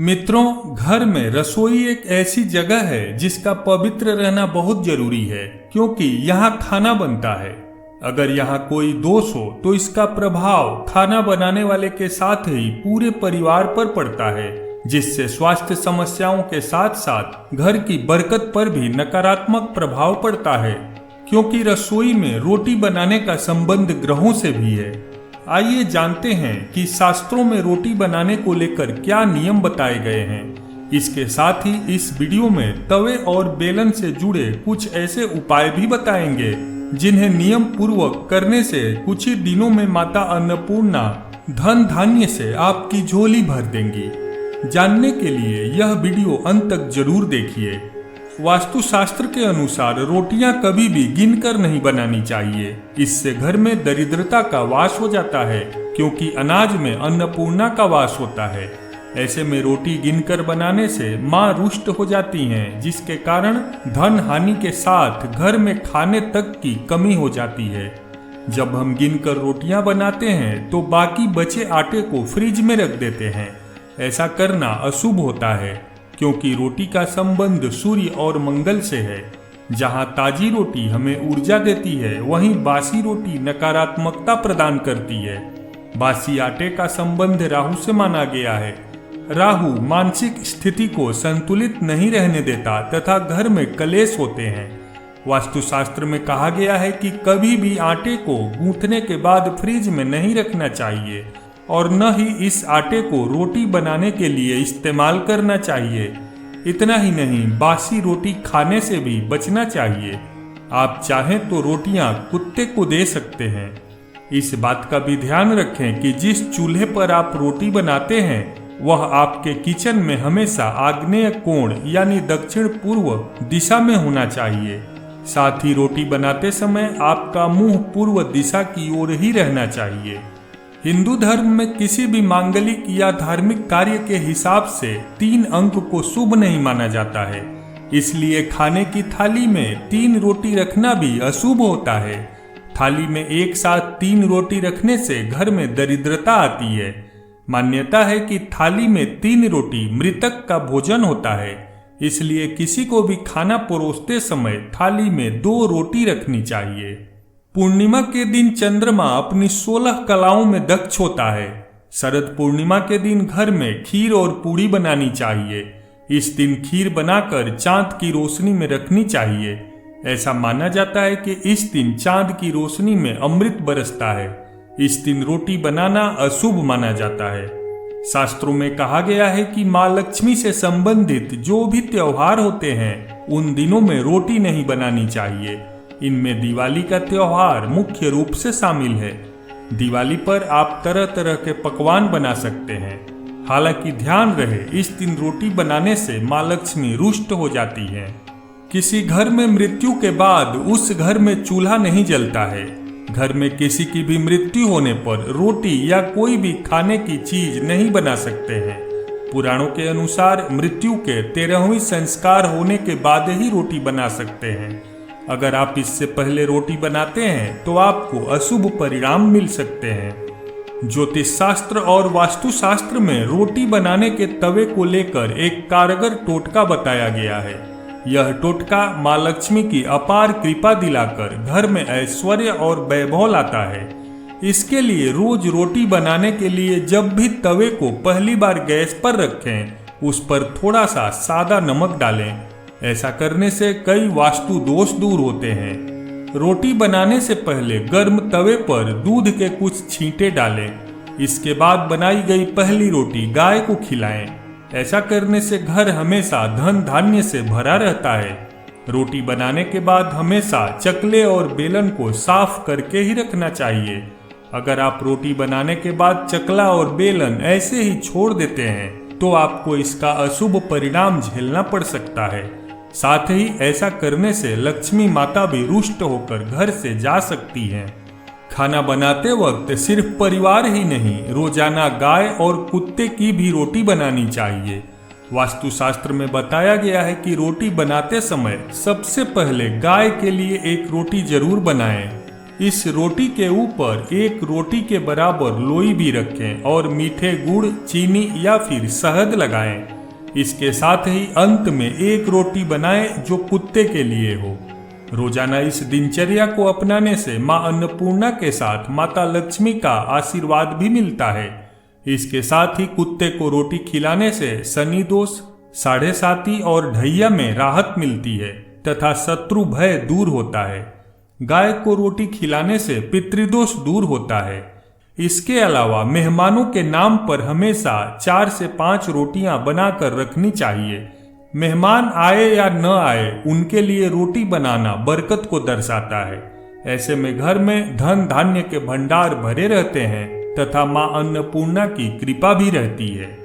मित्रों, घर में रसोई एक ऐसी जगह है जिसका पवित्र रहना बहुत जरूरी है, क्योंकि यहाँ खाना बनता है। अगर यहाँ कोई दोष हो तो इसका प्रभाव खाना बनाने वाले के साथ ही पूरे परिवार पर पड़ता है, जिससे स्वास्थ्य समस्याओं के साथ साथ घर की बरकत पर भी नकारात्मक प्रभाव पड़ता है, क्योंकि रसोई में रोटी बनाने का संबंध ग्रहों से भी है। आइए जानते हैं कि शास्त्रों में रोटी बनाने को लेकर क्या नियम बताए गए हैं। इसके साथ ही इस वीडियो में तवे और बेलन से जुड़े कुछ ऐसे उपाय भी बताएंगे जिन्हें नियम पूर्वक करने से कुछ ही दिनों में माता अन्नपूर्णा धन धान्य से आपकी झोली भर देंगी। जानने के लिए यह वीडियो अंत तक जरूर देखिए। वास्तुशास्त्र के अनुसार रोटियां कभी भी गिनकर नहीं बनानी चाहिए। इससे घर में दरिद्रता का वास हो जाता है, क्योंकि अनाज में अन्नपूर्णा का वास होता है। ऐसे में रोटी गिनकर बनाने से मां रुष्ट हो जाती हैं, जिसके कारण धन हानि के साथ घर में खाने तक की कमी हो जाती है। जब हम गिनकर रोटियां बनाते हैं तो बाकी बचे आटे को फ्रिज में रख देते हैं। ऐसा करना अशुभ होता है, क्योंकि रोटी का संबंध सूर्य और मंगल से है। जहां ताजी रोटी हमें ऊर्जा देती है, वहीं बासी रोटी नकारात्मकता प्रदान करती है। बासी आटे का संबंध राहु से माना गया है। राहु मानसिक स्थिति को संतुलित नहीं रहने देता तथा घर में कलेश होते हैं। वास्तुशास्त्र में कहा गया है कि कभी भी आटे को गूंथने के बाद फ्रिज में नहीं रखना चाहिए और न ही इस आटे को रोटी बनाने के लिए इस्तेमाल करना चाहिए। इतना ही नहीं, बासी रोटी खाने से भी बचना चाहिए। आप चाहें तो रोटियां कुत्ते को दे सकते हैं। इस बात का भी ध्यान रखें कि जिस चूल्हे पर आप रोटी बनाते हैं वह आपके किचन में हमेशा आग्नेय कोण यानी दक्षिण पूर्व दिशा में होना चाहिए। साथ ही रोटी बनाते समय आपका मुंह पूर्व दिशा की ओर ही रहना चाहिए। हिंदू धर्म में किसी भी मांगलिक या धार्मिक कार्य के हिसाब से 3 अंक को शुभ नहीं माना जाता है। इसलिए खाने की थाली में 3 रोटी रखना भी अशुभ होता है। थाली में एक साथ 3 रोटी रखने से घर में दरिद्रता आती है। मान्यता है कि थाली में 3 रोटी मृतक का भोजन होता है। इसलिए किसी को भी खाना परोसते समय थाली में 2 रोटी रखनी चाहिए। पूर्णिमा के दिन चंद्रमा अपनी 16 कलाओं में दक्ष होता है। शरद पूर्णिमा के दिन घर में खीर और पूड़ी बनानी चाहिए। इस दिन खीर बनाकर चांद की रोशनी में रखनी चाहिए। ऐसा माना जाता है कि इस दिन चांद की रोशनी में अमृत बरसता है। इस दिन रोटी बनाना अशुभ माना जाता है। शास्त्रों में कहा गया है कि माँ लक्ष्मी से संबंधित जो भी त्योहार होते हैं उन दिनों में रोटी नहीं बनानी चाहिए। इनमें दिवाली का त्योहार मुख्य रूप से शामिल है। दिवाली पर आप तरह तरह के पकवान बना सकते हैं। हालांकि ध्यान रहे, इस दिन रोटी बनाने से माँ लक्ष्मी रुष्ट हो जाती है। किसी घर में मृत्यु के बाद उस घर में चूल्हा नहीं जलता है। घर में किसी की भी मृत्यु होने पर रोटी या कोई भी खाने की चीज नहीं बना सकते हैं। पुराणों के अनुसार मृत्यु के 13वें संस्कार होने के बाद ही रोटी बना सकते हैं। अगर आप इससे पहले रोटी बनाते हैं तो आपको अशुभ परिणाम मिल सकते हैं। ज्योतिष शास्त्र और वास्तुशास्त्र में रोटी बनाने के तवे को लेकर एक कारगर टोटका बताया गया है। यह टोटका माँ लक्ष्मी की अपार कृपा दिलाकर घर में ऐश्वर्य और वैभव लाता है। इसके लिए रोज रोटी बनाने के लिए जब भी तवे को पहली बार गैस पर रखें, उस पर थोड़ा सा सादा नमक डालें। ऐसा करने से कई वास्तु दोष दूर होते हैं। रोटी बनाने से पहले गर्म तवे पर दूध के कुछ छींटे डालें। इसके बाद बनाई गई पहली रोटी गाय को खिलाएं। ऐसा करने से घर हमेशा धन धान्य से भरा रहता है। रोटी बनाने के बाद हमेशा चकले और बेलन को साफ करके ही रखना चाहिए। अगर आप रोटी बनाने के बाद चकला और बेलन ऐसे ही छोड़ देते हैं तो आपको इसका अशुभ परिणाम झेलना पड़ सकता है। साथ ही ऐसा करने से लक्ष्मी माता भी रुष्ट होकर घर से जा सकती हैं। खाना बनाते वक्त सिर्फ परिवार ही नहीं, रोजाना गाय और कुत्ते की भी रोटी बनानी चाहिए। वास्तुशास्त्र में बताया गया है कि रोटी बनाते समय सबसे पहले गाय के लिए एक रोटी जरूर बनाएं। इस रोटी के ऊपर एक रोटी के बराबर लोई भी रखें और मीठे गुड़, चीनी या फिर शहद लगाएं। इसके साथ ही अंत में एक रोटी बनाएं जो कुत्ते के लिए हो। रोजाना इस दिनचर्या को अपनाने से मां अन्नपूर्णा के साथ माता लक्ष्मी का आशीर्वाद भी मिलता है। इसके साथ ही कुत्ते को रोटी खिलाने से शनि दोष, साढ़े साती और ढैया में राहत मिलती है तथा शत्रु भय दूर होता है। गाय को रोटी खिलाने से पितृदोष दूर होता है। इसके अलावा मेहमानों के नाम पर हमेशा 4 से 5 रोटियां बनाकर रखनी चाहिए। मेहमान आए या न आए, उनके लिए रोटी बनाना बरकत को दर्शाता है। ऐसे में घर में धन धान्य के भंडार भरे रहते हैं तथा मां अन्नपूर्णा की कृपा भी रहती है।